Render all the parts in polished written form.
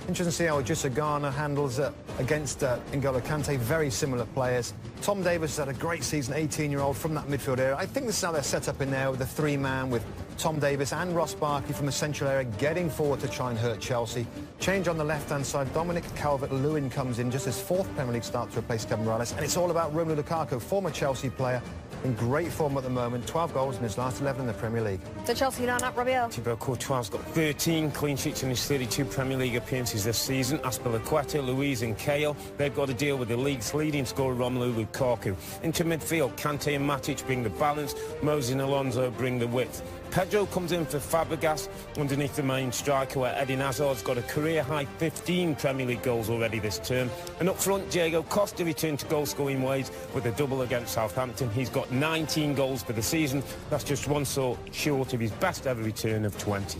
Interesting to see how Gisagana handles against N'Golo Kante, very similar players. Tom Davies has had a great season, 18-year-old from that midfield area. I think this is how they're set up in there with the three-man with Tom Davies and Ross Barkley from the central area getting forward to try and hurt Chelsea. Change on the left-hand side, Dominic Calvert-Lewin comes in, just his fourth Premier League start to replace Kevin Morales, and it's all about Romelu Lukaku, former Chelsea player, in great form at the moment, 12 goals in his last 11 in the Premier League. So Chelsea now up, Rabiel. Thibaut Courtois got 13 clean sheets in his 32 Premier League appearances this season. Azpilicueta, Luiz and Cahill, they've got to deal with the league's leading scorer Romelu Lukaku. Into midfield, Kante and Matic bring the balance, Moses and Alonso bring the width. Pedro comes in for Fabregas underneath the main striker, where Eden Hazard's got a career-high 15 Premier League goals already this term. And up front, Diego Costa returned to goal-scoring ways with a double against Southampton. He's got 19 goals for the season. That's just one short of his best-ever return of 20.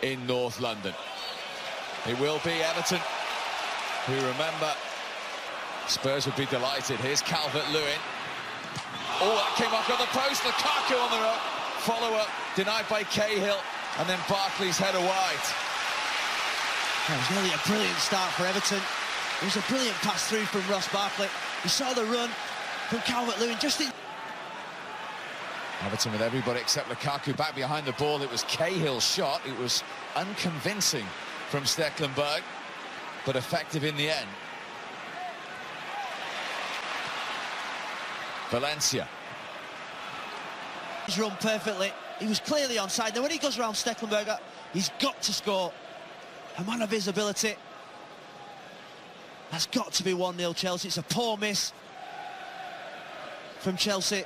In North London, it will be Everton, who remember Spurs would be delighted. Here's Calvert-Lewin. Oh, that came off on the post. Lukaku on the road. Follow-up denied by Cahill, and then Barkley's header wide. That was nearly a brilliant start for Everton. It was a brilliant pass through from Ross Barkley. You saw the run from Calvert-Lewin just in... Everton with everybody except Lukaku back behind the ball. It was Cahill's shot. It was unconvincing from Stekelenburg, but effective in the end. Valencia. He's run perfectly. He was clearly onside. Now when he goes around Stekelenburg, he's got to score. A man of his ability. That's got to be 1-0 Chelsea. It's a poor miss from Chelsea.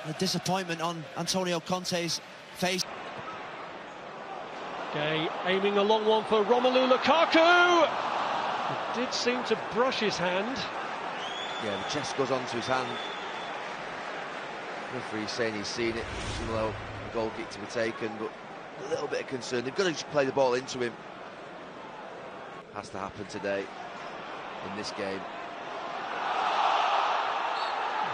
A disappointment on Antonio Conte's face. Gay aiming a long one for Romelu Lukaku. It did seem to brush his hand. Yeah, the chest goes onto his hand. The referee's saying he's seen it. There's no goal kick to be taken, but a little bit of concern. They've got to just play the ball into him. Has to happen today in this game.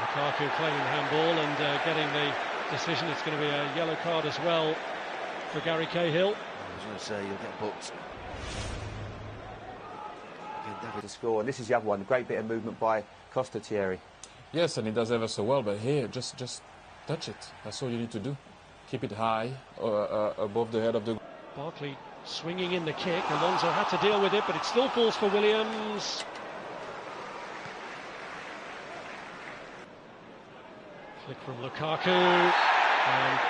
Lukaku claiming the handball and getting the decision. It's going to be a yellow card as well for Gary Cahill. I was going to say, you'll get booked. To score, and this is the other one. Great bit of movement by Costa, Thierry. Yes, and he does ever so well, but here, just touch it. That's all you need to do. Keep it high, above the head of the... Barkley swinging in the kick. Alonso had to deal with it, but it still falls for Williams. Flick from Lukaku. And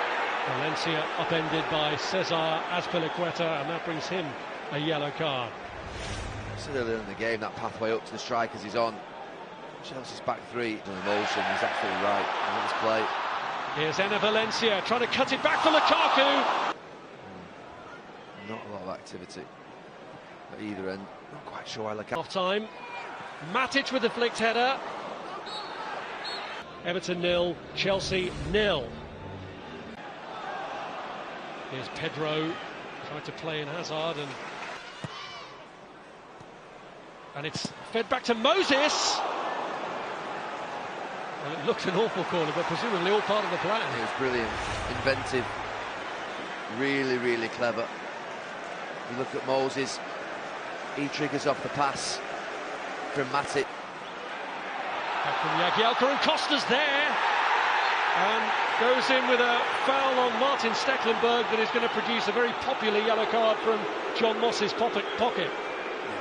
Valencia upended by Cesar Azpilicueta, and that brings him a yellow card. Still early in the game, that pathway up to the strikers is on. Chelsea's back three. The emotion, he's absolutely right. Let's play. Here's Enner Valencia trying to cut it back for Lukaku. Not a lot of activity at either end. Not quite sure why Lukaku. Off time. Matic with the flicked header. Everton 0, Chelsea 0. Here's Pedro, tried to play in Hazard, and it's fed back to Moses. Well, it looked an awful corner, but presumably all part of the plan. It was brilliant, inventive, really, really clever. You look at Moses, he triggers off the pass from Matic. Back from Jagielka, and Costa's there, and goes in with a foul on Martin Stekelenburg that is going to produce a very popular yellow card from John Moss's pocket. Yeah,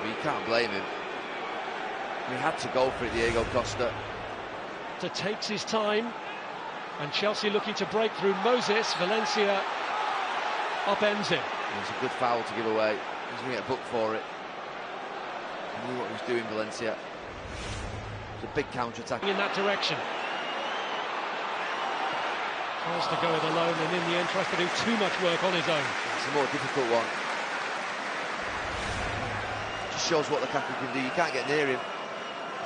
but you can't blame him. He had to go for it, Diego Costa. Takes his time, and Chelsea looking to break through. Moses, Valencia upends him. It was a good foul to give away. He's going to get a book for it. He knew what he was doing, Valencia. It's a big counter-attack. In that direction. Tries to go it alone, and in the end tries to do too much work on his own. It's a more difficult one. Just shows what Lukaku can do. You can't get near him.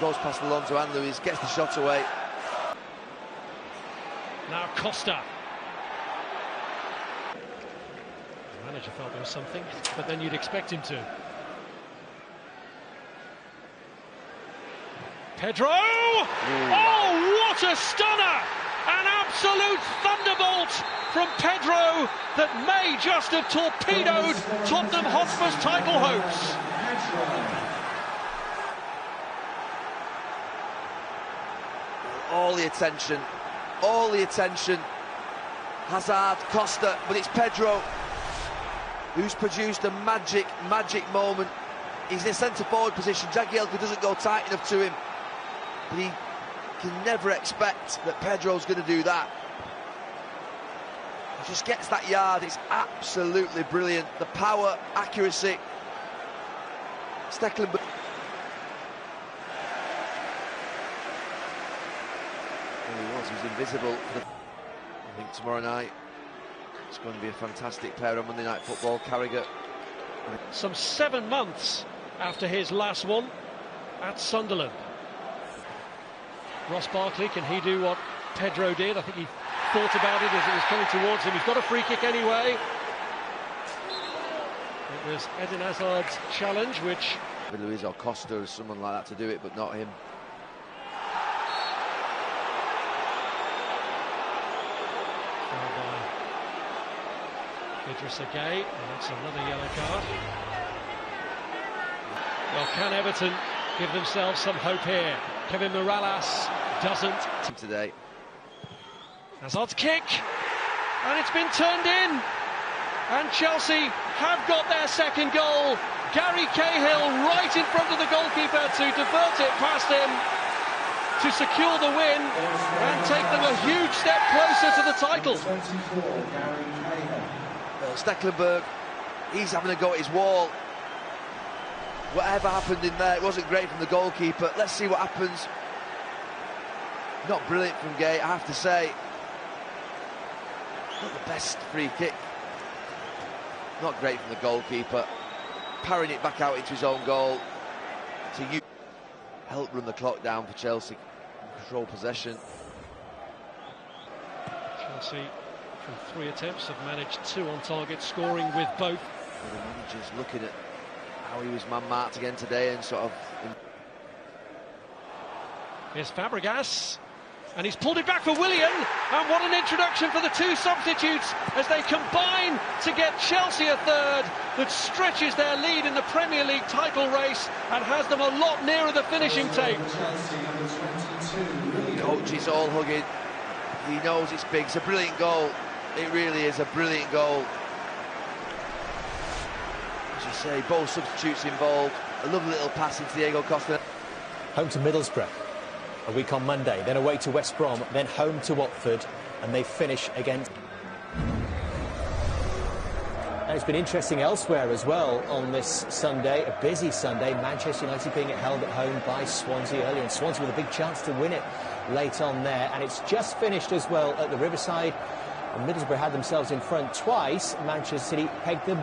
Goes past Alonso and Luiz, gets the shot away. Now Costa. The manager felt there was something, but then you'd expect him to. Pedro! Ooh. Oh, what a stunner! An absolute thunderbolt from Pedro that may just have torpedoed Tottenham Hotspur's title hopes. All the attention, Hazard, Costa, but it's Pedro who's produced a magic moment. He's in a centre-forward position. Jagielka doesn't go tight enough to him, but he can never expect that Pedro's going to do that. He just gets that yard. It's absolutely brilliant. The power, accuracy. Stecklenburg. He was invisible. I think tomorrow night it's going to be a fantastic pair on Monday Night Football. Carragher. Some 7 months after his last one at Sunderland. Ross Barkley, can he do what Pedro did? I think he thought about it as it was coming towards him. He's got a free kick anyway. It was Eden Hazard's challenge, which... Luis or Costa or someone like that to do it, but not him. Idris Agay, and that's another yellow card. Well, can Everton give themselves some hope here? Kevin Morales doesn't. Today. Hazard's kick, and it's been turned in. And Chelsea have got their second goal. Gary Cahill right in front of the goalkeeper to divert it past him to secure the win and take them a huge step closer to the title. Stecklenburg, he's having a go at his wall. Whatever happened in there, it wasn't great from the goalkeeper. Let's see what happens. Not brilliant from Gay, I have to say. Not the best free kick. Not great from the goalkeeper. Parrying it back out into his own goal to help run the clock down for Chelsea. Control possession. Chelsea, from 3 attempts, have managed 2 on target, scoring with both. Well, the manager's looking at how he was man-marked again today and sort of... Here's Fabregas, and he's pulled it back for Willian, and what an introduction for the 2 substitutes as they combine to get Chelsea a third that stretches their lead in the Premier League title race and has them a lot nearer the finishing tape. The coach is all hugging. He knows it's big. It's a brilliant goal. It really is a brilliant goal. As you say, both substitutes involved. A lovely little pass into Diego Costa. Home to Middlesbrough a week on Monday, then away to West Brom, then home to Watford, and they finish against... And it's been interesting elsewhere as well on this Sunday, a busy Sunday. Manchester United being held at home by Swansea earlier, and Swansea with a big chance to win it late on there. And it's just finished as well at the Riverside. And Middlesbrough had themselves in front twice. Manchester City pegged them.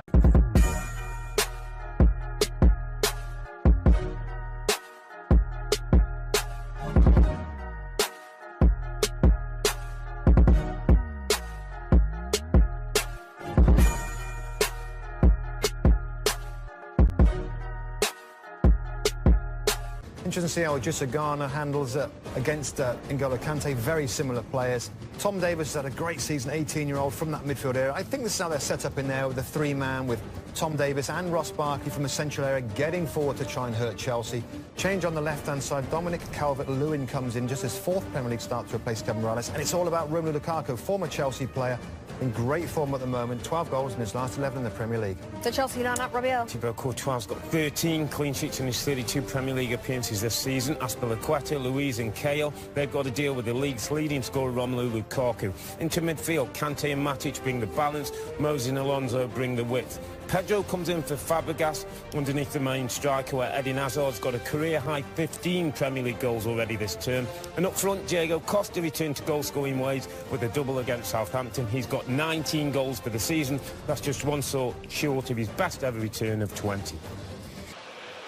Interesting to see how Idrissa Gana handles it against N'Golo Kante. Very similar players. Tom Davies has had a great season, 18-year-old from that midfield area. I think this is how they're set up in there with the 3-man with Tom Davies and Ross Barkley from the central area getting forward to try and hurt Chelsea. Change on the left-hand side. Dominic Calvert-Lewin comes in, just his 4th Premier League start to replace Kevin Morales. And it's all about Romelu Lukaku, former Chelsea player, in great form at the moment. 12 goals in his last 11 in the Premier League. So Chelsea now not Rabiot. Thibaut Courtois got 13 clean sheets in his 32 Premier League appearances this season. Azpilicueta, Luiz and Cahill, they've got to deal with the league's leading scorer Romelu Lukaku. Into midfield, Kante and Matic bring the balance, Moses and Alonso bring the width. Pedro comes in for Fabregas underneath the main striker, where Eden Hazard's got a career-high 15 Premier League goals already this term. And up front, Diego Costa returned to goal-scoring ways with a double against Southampton. He's got 19 goals for the season. That's just one short of his best-ever return of 20.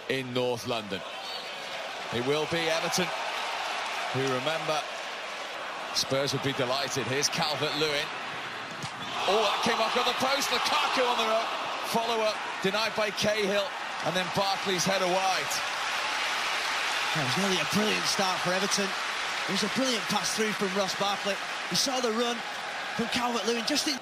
In North London, it will be Everton, who remember Spurs would be delighted. Here's Calvert-Lewin. Oh, that came off on the post. Lukaku on the follow-up, denied by Cahill, and then Barkley's header wide. That was really a brilliant start for Everton. It was a brilliant pass through from Ross Barkley. He saw the run from Calvert-Lewin just in...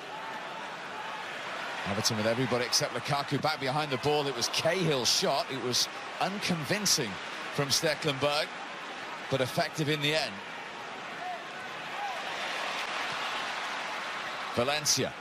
Everton with everybody except Lukaku back behind the ball. It was Cahill's shot. It was unconvincing from Stekelenburg, but effective in the end. Valencia